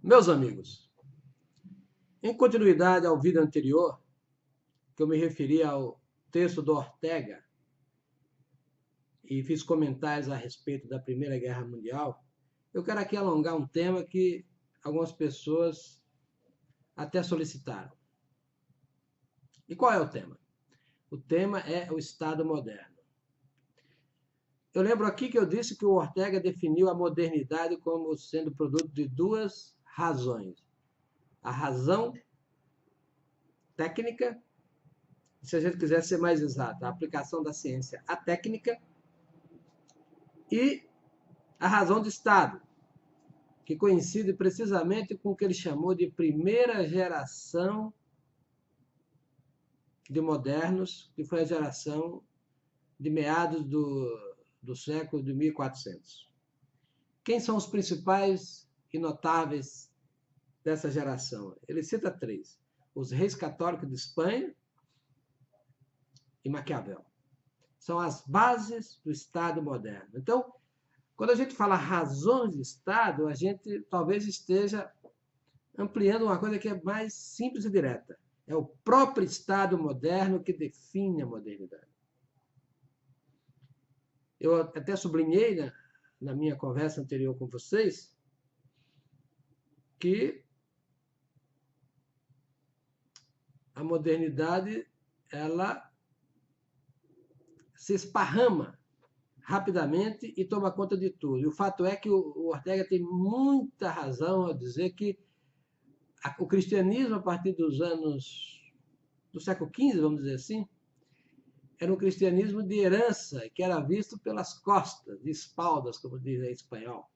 Meus amigos, em continuidade ao vídeo anterior, que eu me referi ao texto do Ortega e fiz comentários a respeito da Primeira Guerra Mundial, eu quero aqui alongar um tema que algumas pessoas até solicitaram. E qual é o tema? O tema é o Estado moderno. Eu lembro aqui que eu disse que o Ortega definiu a modernidade como sendo produto de duas razões. A razão técnica, se a gente quiser ser mais exato, a aplicação da ciência à técnica, e a razão de Estado, que coincide precisamente com o que ele chamou de primeira geração de modernos, que foi a geração de meados do século de 1400. Quem são os principais e notáveis dessa geração? Ele cita três: os reis católicos de Espanha e Maquiavel. São as bases do Estado moderno. Então, quando a gente fala razões de Estado, a gente talvez esteja ampliando uma coisa que é mais simples e direta. É o próprio Estado moderno que define a modernidade. Eu até sublinhei na minha conversa anterior com vocês que a modernidade ela se esparrama rapidamente e toma conta de tudo. E o fato é que o Ortega tem muita razão ao dizer que o cristianismo, a partir dos anos do século XV, vamos dizer assim, era um cristianismo de herança, que era visto pelas costas, de espaldas, como diz em espanhol.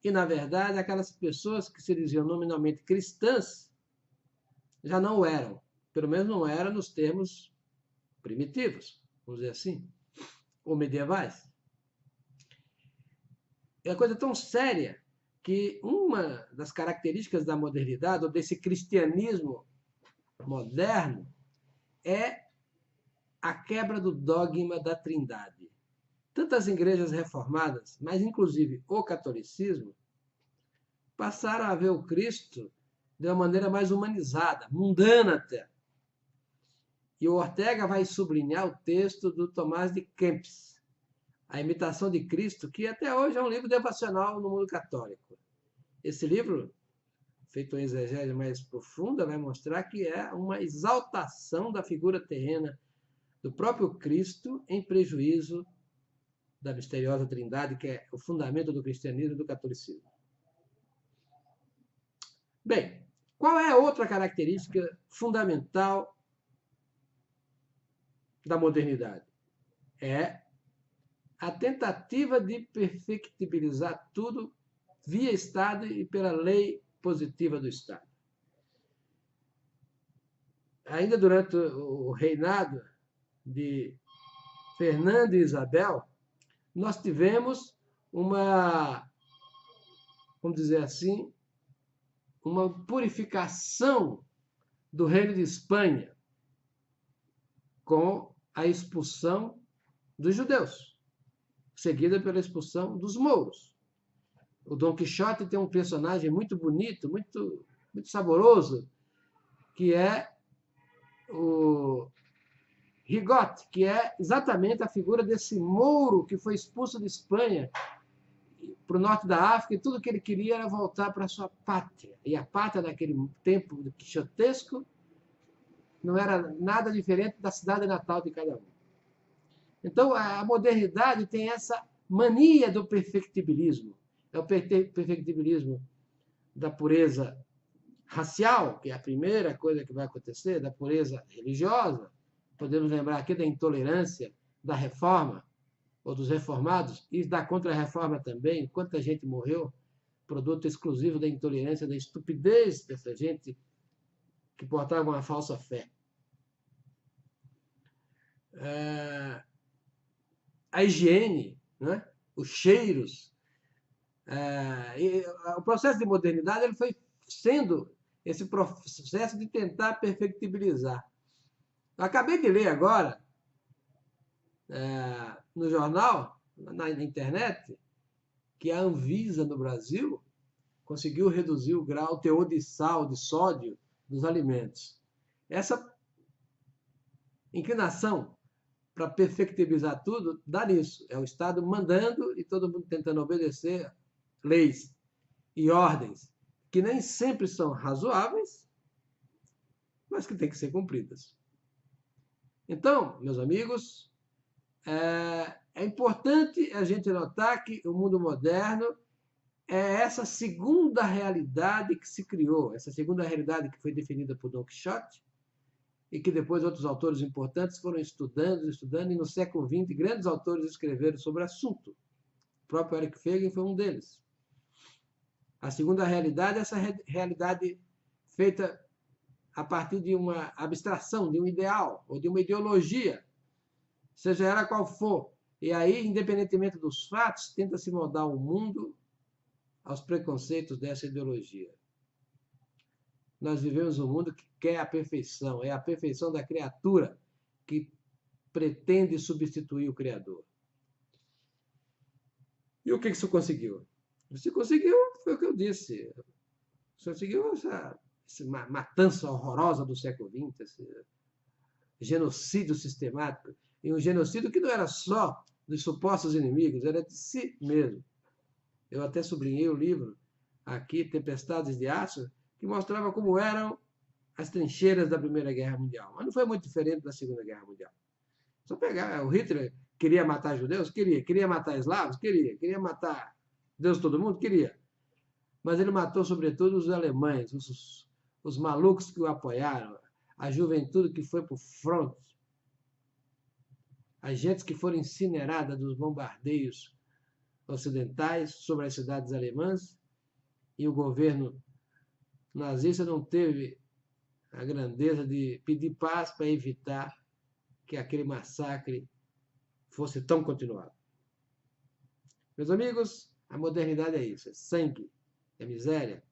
E, na verdade, aquelas pessoas que se diziam nominalmente cristãs já não eram. Pelo menos não eram nos termos primitivos, vamos dizer assim, ou medievais. É uma coisa tão séria que uma das características da modernidade, ou desse cristianismo moderno, é a quebra do dogma da Trindade. Tanto as igrejas reformadas, mas inclusive o catolicismo, passaram a ver o Cristo de uma maneira mais humanizada, mundana até. E o Ortega vai sublinhar o texto do Tomás de Kempis, A Imitação de Cristo, que até hoje é um livro devocional no mundo católico. Esse livro, feito em exegese mais profunda, vai mostrar que é uma exaltação da figura terrena do próprio Cristo em prejuízo da misteriosa Trindade, que é o fundamento do cristianismo e do catolicismo. Bem, qual é a outra característica fundamental da modernidade? É a tentativa de perfectibilizar tudo via Estado e pela lei positiva do Estado. Ainda durante o reinado de Fernando e Isabel, nós tivemos uma, vamos dizer assim, uma purificação do reino de Espanha com a expulsão dos judeus, seguida pela expulsão dos mouros. O Dom Quixote tem um personagem muito bonito, muito saboroso, que é o Rigote, que é exatamente a figura desse mouro que foi expulso de Espanha para o norte da África, e tudo que ele queria era voltar para a sua pátria. E a pátria naquele tempo quixotesco não era nada diferente da cidade natal de cada um. Então, a modernidade tem essa mania do perfectibilismo. É o perfectibilismo da pureza racial, que é a primeira coisa que vai acontecer, da pureza religiosa. Podemos lembrar aqui da intolerância da reforma, ou dos reformados, e da contra-reforma também. Quanta gente morreu, produto exclusivo da intolerância, da estupidez dessa gente que portava uma falsa fé. A higiene, né? Os cheiros. O processo de modernidade ele foi sendo esse processo de tentar perfectibilizar. Eu acabei de ler agora, no jornal, na internet, que a Anvisa no Brasil conseguiu reduzir o teor de sal, de sódio dos alimentos. Essa inclinação para perfectibilizar tudo dá nisso. É o Estado mandando e todo mundo tentando obedecer leis e ordens que nem sempre são razoáveis, mas que têm que ser cumpridas. Então, meus amigos, é importante a gente notar que o mundo moderno é essa segunda realidade que se criou, essa segunda realidade que foi definida por Don Quixote e que depois outros autores importantes foram estudando, e no século XX grandes autores escreveram sobre o assunto. O próprio Eric Feigen foi um deles. A segunda realidade é essa realidade feita a partir de uma abstração, de um ideal ou de uma ideologia, seja ela qual for. E aí, independentemente dos fatos, tenta se moldar o mundo aos preconceitos dessa ideologia. Nós vivemos um mundo que quer a perfeição, é a perfeição da criatura que pretende substituir o Criador. E o que isso conseguiu? Isso conseguiu, foi o que eu disse, conseguiu essa matança horrorosa do século XX, esse genocídio sistemático, e um genocídio que não era só dos supostos inimigos, era de si mesmo. Eu até sublinhei o livro aqui, Tempestades de Aço, que mostrava como eram as trincheiras da Primeira Guerra Mundial. Mas não foi muito diferente da Segunda Guerra Mundial. Só pegar, o Hitler queria matar judeus? Queria matar eslavos? Queria matar Deus todo mundo? Queria. Mas ele matou, sobretudo, os alemães, os malucos que o apoiaram, a juventude que foi para o front, as gentes que foram incineradas dos bombardeios ocidentais sobre as cidades alemãs, e o governo nazista não teve a grandeza de pedir paz para evitar que aquele massacre fosse tão continuado. Meus amigos, a modernidade é isso, é sangue, é miséria,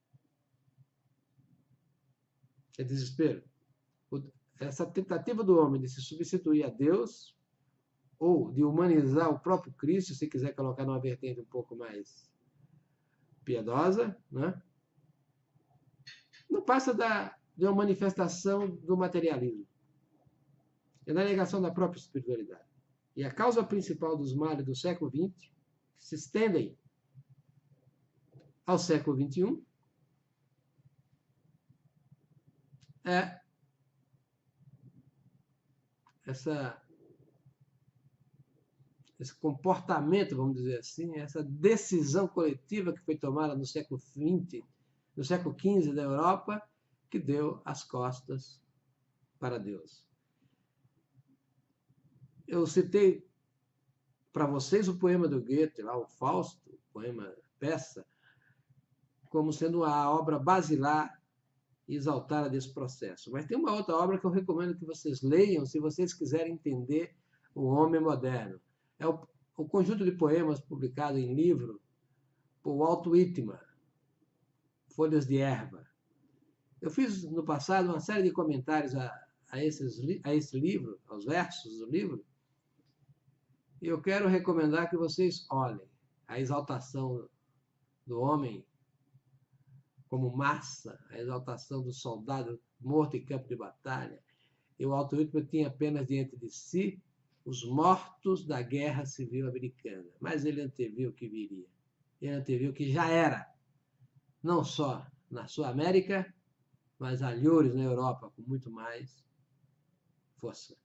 é desespero. Essa tentativa do homem de se substituir a Deus ou de humanizar o próprio Cristo, se quiser colocar numa vertente um pouco mais piedosa, né? Não passa de uma manifestação do materialismo. É da negação da própria espiritualidade. E a causa principal dos males do século XX, que se estendem ao século XXI, é esse comportamento, vamos dizer assim, essa decisão coletiva que foi tomada no século XX, no século XV da Europa, que deu as costas para Deus. Eu citei para vocês o poema do Goethe, lá, o Fausto, o poema peça, como sendo a obra basilar e exaltada desse processo. Mas tem uma outra obra que eu recomendo que vocês leiam, se vocês quiserem entender o homem moderno. É o conjunto de poemas publicado em livro por Walt Whitman, Folhas de Erva. Eu fiz no passado uma série de comentários a esse livro, aos versos do livro, e eu quero recomendar que vocês olhem a exaltação do homem como massa, a exaltação do soldado morto em campo de batalha. E o Walt Whitman tinha apenas diante de si os mortos da Guerra Civil Americana. Mas ele anteviu o que viria. Ele anteviu que já era, não só na sua América, mas alhures na Europa, com muito mais força.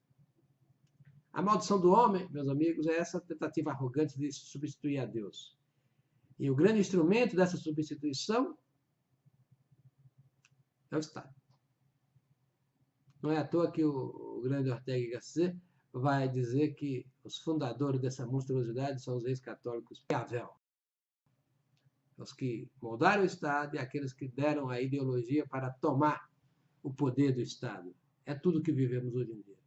A maldição do homem, meus amigos, é essa tentativa arrogante de substituir a Deus. E o grande instrumento dessa substituição é o Estado. Não é à toa que o grande Ortega y Gasset vai dizer que os fundadores dessa monstruosidade são os reis católicos Piavel. Os que moldaram o Estado e aqueles que deram a ideologia para tomar o poder do Estado. É tudo que vivemos hoje em dia.